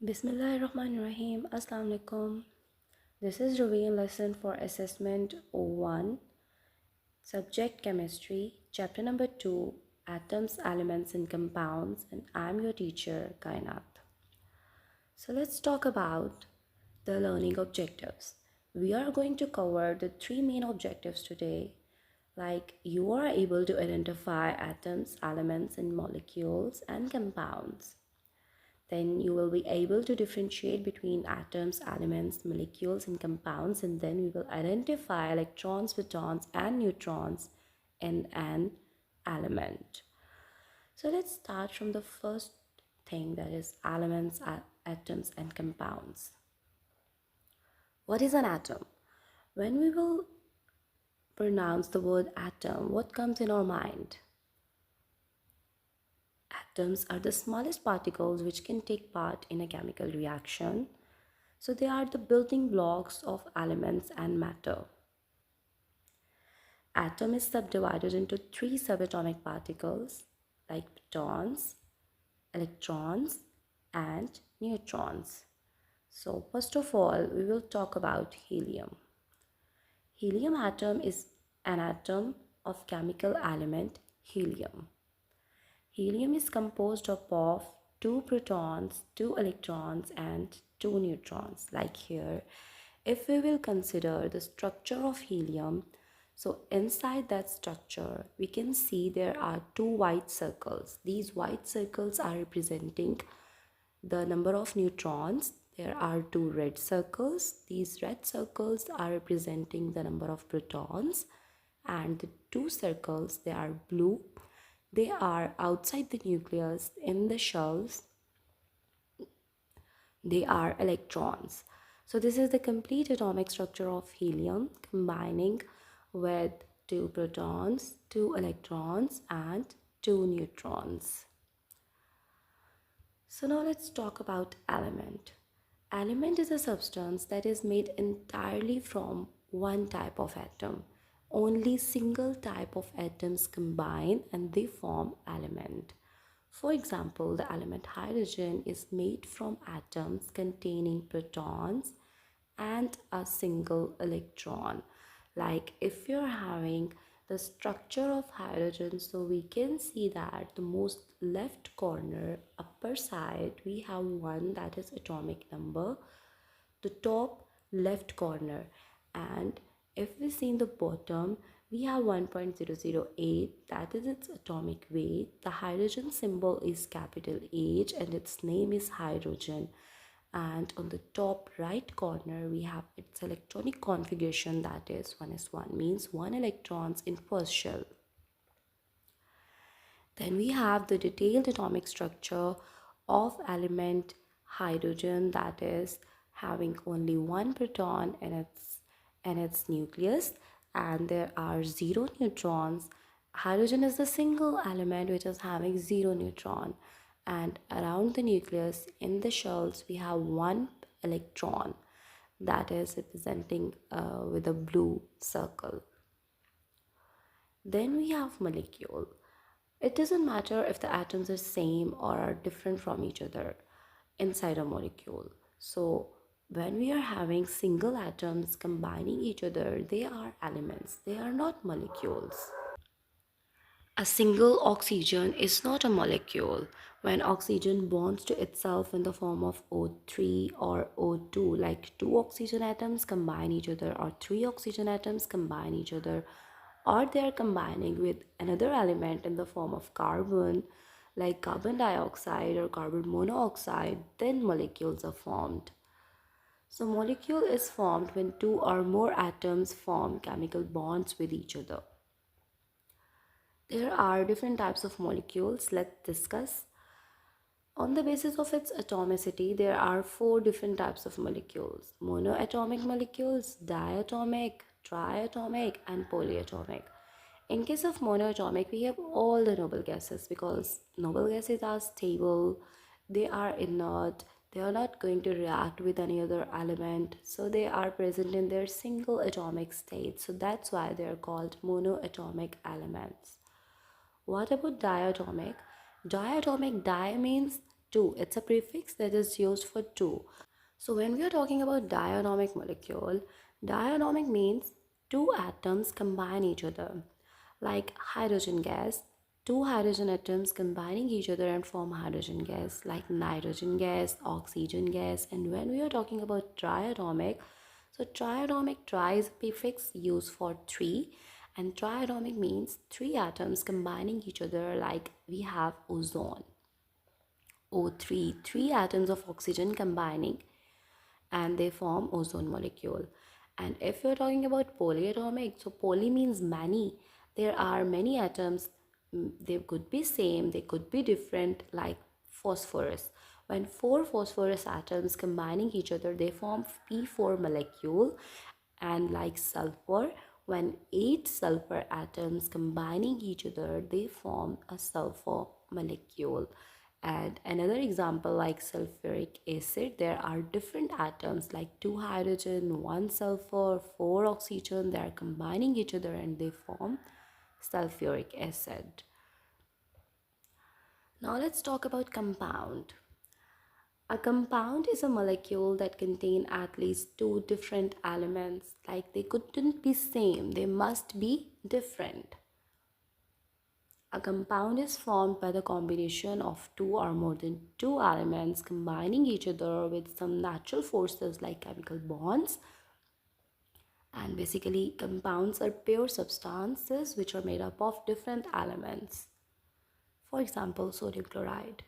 Bismillahirrahmanirrahim. Assalamu alaikum. This is revision lesson for assessment 01, subject chemistry, chapter number 2, atoms, elements and compounds, and I'm your teacher Kainat. So let's talk about the learning objectives. We are going to cover the three main objectives today, like you are able to identify atoms, elements and molecules and compounds. Then you will be able to differentiate between atoms, elements, molecules, and compounds, and then we will identify electrons, protons, and neutrons in an element. So let's start from the first thing, that is elements, atoms, and compounds. What is an atom? When we will pronounce the word atom, what comes in our mind? Atoms are the smallest particles which can take part in a chemical reaction. So they are the building blocks of elements and matter. Atom is subdivided into three subatomic particles like protons, electrons, and neutrons. So first of all, we will talk about helium. Helium atom is an atom of chemical element helium. Helium is composed of two protons, two electrons, and two neutrons. Like here, if we will consider the structure of helium, so inside that structure, we can see there are two white circles. These white circles are representing the number of neutrons. There are two red circles. These red circles are representing the number of protons, and the two circles, they are blue. They are outside the nucleus in the shells. They are electrons. So this is the complete atomic structure of helium, combining with two protons, two electrons, and two neutrons. So now let's talk about element. Element is a substance that is made entirely from one type of atom. Only single type of atoms combine and they form element. For example, the element hydrogen is made from atoms containing protons and a single electron. Like if you're having the structure of hydrogen, so we can see that the most left corner upper side, we have one, that is atomic number, the top left corner, and if we see in the bottom, we have 1.008, that is its atomic weight. The hydrogen symbol is capital H and its name is hydrogen. And on the top right corner, we have its electronic configuration, that is 1s1, means 1 electrons in first shell. Then we have the detailed atomic structure of element hydrogen, that is having only one proton in its nucleus, and there are 0 neutrons. Hydrogen is the single element which is having 0 neutron, and around the nucleus in the shells we have one electron, that is representing with a blue circle. Then we have molecule. It doesn't matter if the atoms are same or are different from each other inside a molecule. So when we are having single atoms combining each other, they are elements, they are not molecules. A single oxygen is not a molecule. When oxygen bonds to itself in the form of O3 or O2, like two oxygen atoms combine each other, or three oxygen atoms combine each other, or they are combining with another element in the form of carbon, like carbon dioxide or carbon monoxide, then molecules are formed. So molecule is formed when two or more atoms form chemical bonds with each other. There are different types of molecules. Let's discuss. On the basis of its atomicity, there are 4 different types of molecules: monoatomic molecules, diatomic, triatomic, and polyatomic. In case of monoatomic, we have all the noble gases, because noble gases are stable, they are inert, they are not going to react with any other element, so they are present in their single atomic state. So that's why they are called monoatomic elements. What about diatomic? Diatomic, di means two. It's a prefix that is used for two. So when we are talking about diatomic molecule, diatomic means two atoms combine each other. Like hydrogen gas, two hydrogen atoms combining each other and form hydrogen gas, like nitrogen gas, oxygen gas. And when we are talking about triatomic, so triatomic, tri is a prefix used for three, and triatomic means three atoms combining each other, like we have ozone. O3, three atoms of oxygen combining and they form ozone molecule. And if you're talking about polyatomic, so poly means many. There are many atoms. They could be same, they could be different, like phosphorus. When four phosphorus atoms combining each other, they form P4 molecule. And like sulfur, when eight sulfur atoms combining each other, they form a sulfur molecule. And another example, like sulfuric acid, there are different atoms like two hydrogen, one sulfur, four oxygen. They are combining each other and they form sulfuric acid. Now let's talk about compound. A compound is a molecule that contain at least two different elements. Like they couldn't be same, they must be different. A compound is formed by the combination of two or more than two elements combining each other with some natural forces like chemical bonds. And basically, compounds are pure substances which are made up of different elements. For example, sodium chloride.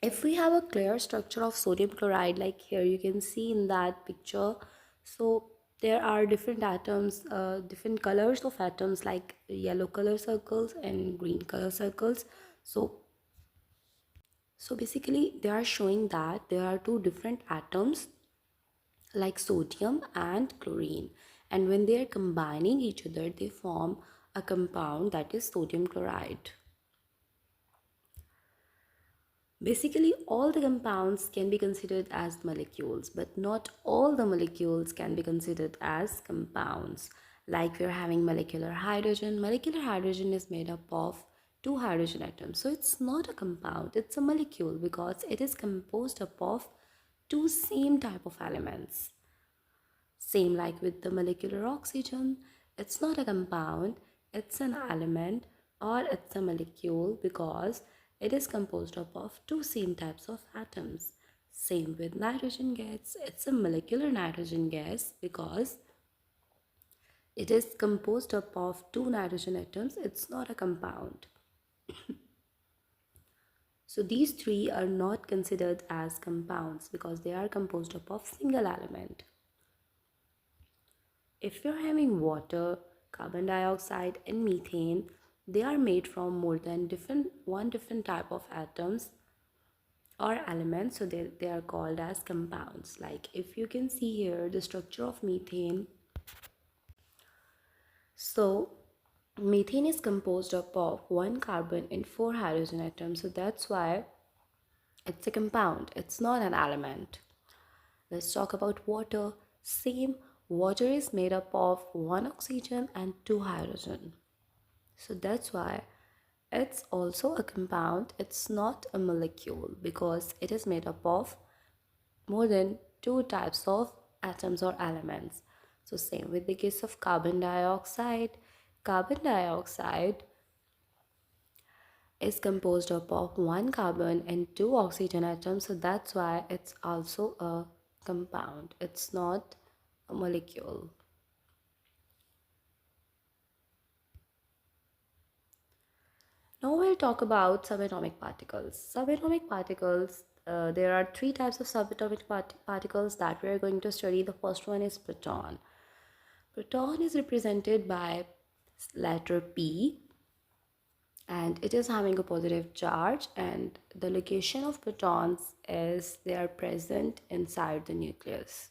If we have a clear structure of sodium chloride, like here you can see in that picture, so there are different atoms, different colors of atoms, like yellow color circles and green color circles. So basically they are showing that there are two different atoms like sodium and chlorine, and when they are combining each other they form a compound that is sodium chloride. Basically, all the compounds can be considered as molecules, but not all the molecules can be considered as compounds. Like we're having molecular hydrogen. Molecular hydrogen is made up of two hydrogen atoms. So it's not a compound, it's a molecule because it is composed up of two same type of elements. Same like with the molecular oxygen, it's not a compound, it's an element or it's a molecule because it is composed of two same types of atoms. Same with nitrogen gas, it's a molecular nitrogen gas because it is composed of two nitrogen atoms, it's not a compound. So these three are not considered as compounds because they are composed of single element. If you're having water, carbon dioxide and methane, they are made from more than one different type of atoms or elements, so they are called as compounds. Like if you can see here the structure of methane. So methane is composed of one carbon and four hydrogen atoms, so that's why it's a compound, it's not an element. Let's talk about water. Same, water is made up of one oxygen and two hydrogen. So that's why it's also a compound. It's not a molecule because it is made up of more than two types of atoms or elements. So same with the case of carbon dioxide. Carbon dioxide is composed of one carbon and two oxygen atoms, so that's why it's also a compound, it's not a molecule. Now we'll talk about subatomic particles. Subatomic particles, there are three types of subatomic particles that we are going to study. The first one is proton. Proton is represented by letter P and it is having a positive charge, and the location of protons is they are present inside the nucleus.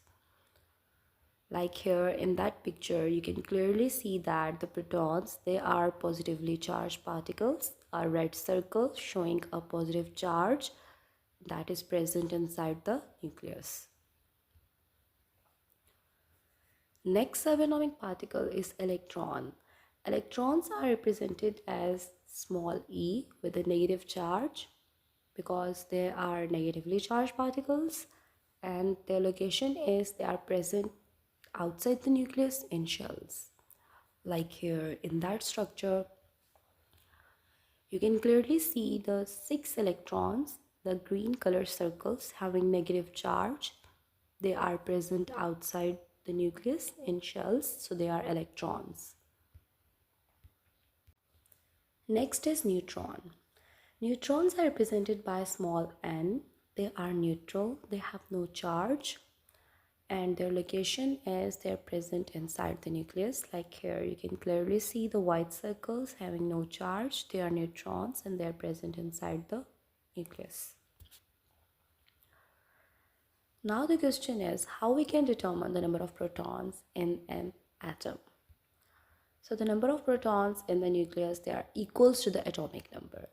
Like here in that picture you can clearly see that the protons, they are positively charged particles, a red circle showing a positive charge that is present inside the nucleus. Next subatomic particle is electron. Electrons are represented as small e with a negative charge. because they are negatively charged particles, and their location is they are present outside the nucleus in shells. Like here in that structure, you can clearly see the 6 electrons, the green color circles having negative charge. They are present outside the nucleus in shells, so they are electrons. Next is neutron. Neutrons are represented by small n. They are neutral, they have no charge, and their location is they're present inside the nucleus. Like here, you can clearly see the white circles having no charge. They are neutrons and they're present inside the nucleus. Now the question is how we can determine the number of protons in an atom. So the number of protons in the nucleus, they are equals to the atomic number.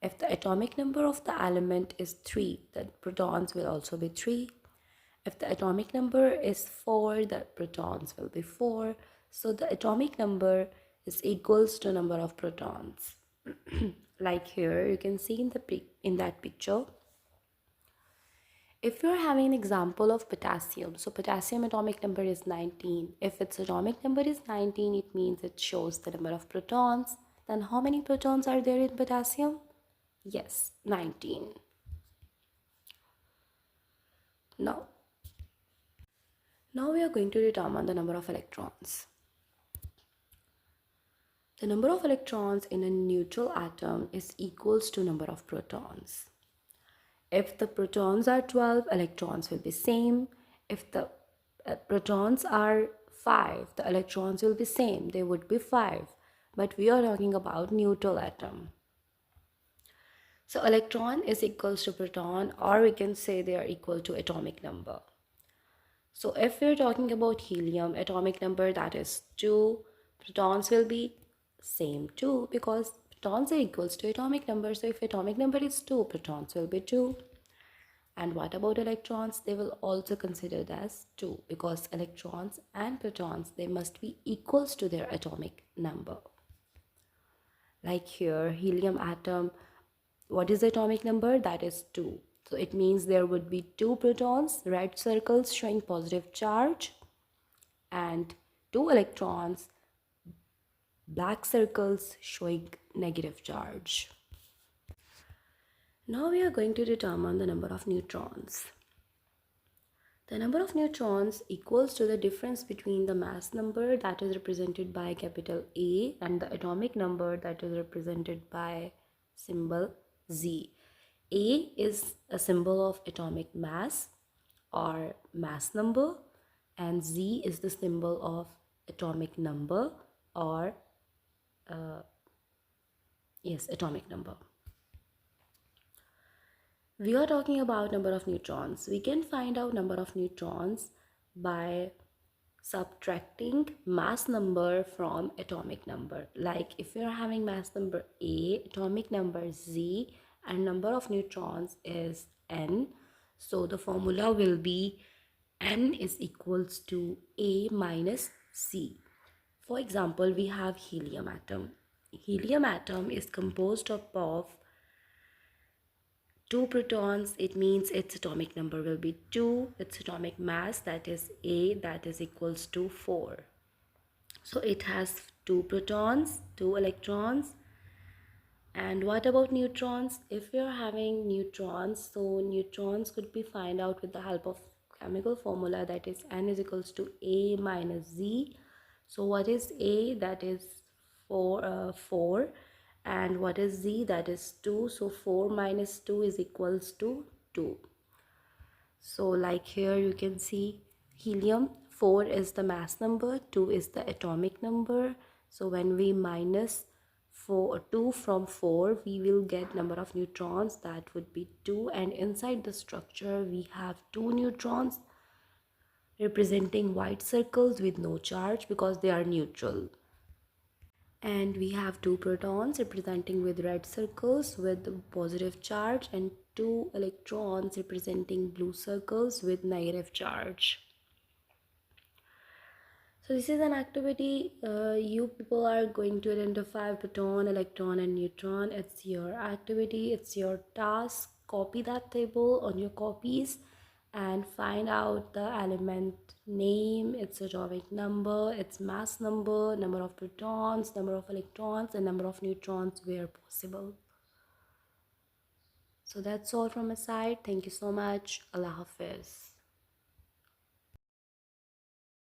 If the atomic number of the element is 3, then protons will also be 3. If the atomic number is 4, the protons will be 4. So the atomic number is equals to number of protons. Like here, you can see in that picture. If you're having an example of potassium, so potassium atomic number is 19. If its atomic number is 19, it means it shows the number of protons. Then how many protons are there in potassium? Yes, 19. Now we are going to determine the number of electrons. The number of electrons in a neutral atom is equals to number of protons. If the protons are 12, electrons will be same. If the protons are 5, the electrons will be same. They would be 5. But we are talking about neutral atom. So electron is equals to proton, or we can say they are equal to atomic number. So if we're talking about helium, atomic number that is 2, protons will be same 2 because protons are equals to atomic number. So if atomic number is 2, protons will be 2. And what about electrons? They will also considered as 2 because electrons and protons, they must be equals to their atomic number. Like here, helium atom, what is the atomic number? That is 2. So it means there would be 2 protons, red circles showing positive charge, and 2 electrons, black circles showing negative charge. Now we are going to determine the number of neutrons. The number of neutrons equals to the difference between the mass number that is represented by capital A and the atomic number that is represented by symbol Z. A is a symbol of atomic mass or mass number, and Z is the symbol of atomic number or atomic number. We are talking about number of neutrons. We can find out number of neutrons by subtracting mass number from atomic number. Like if you are having mass number A, atomic number Z, and number of neutrons is N. So the formula will be N is equals to A minus C. For example, we have helium atom. Helium atom is composed of 2 protons. It means its atomic number will be 2. Its atomic mass, that is A, that is equals to 4. So it has 2 protons, 2 electrons. And what about neutrons? If we are having neutrons, so neutrons could be found out with the help of chemical formula, that is N is equals to A minus Z. So what is A? That is 4. And what is Z? That is 2. So 4 minus 2 is equals to 2. So like here you can see helium, 4 is the mass number, 2 is the atomic number. So when we minus 2 from 4, we will get number of neutrons, that would be 2. And inside the structure we have 2 neutrons representing white circles with no charge because they are neutral. And we have 2 protons representing with red circles with positive charge, and 2 electrons representing blue circles with negative charge. So this is an activity. You people are going to identify proton, electron and neutron. It's your activity, it's your task. copy that table on your copies and find out the element name, its atomic number, its mass number, number of protons, number of electrons, and number of neutrons where possible. So that's all from my side. Thank you so much. Allah Hafiz.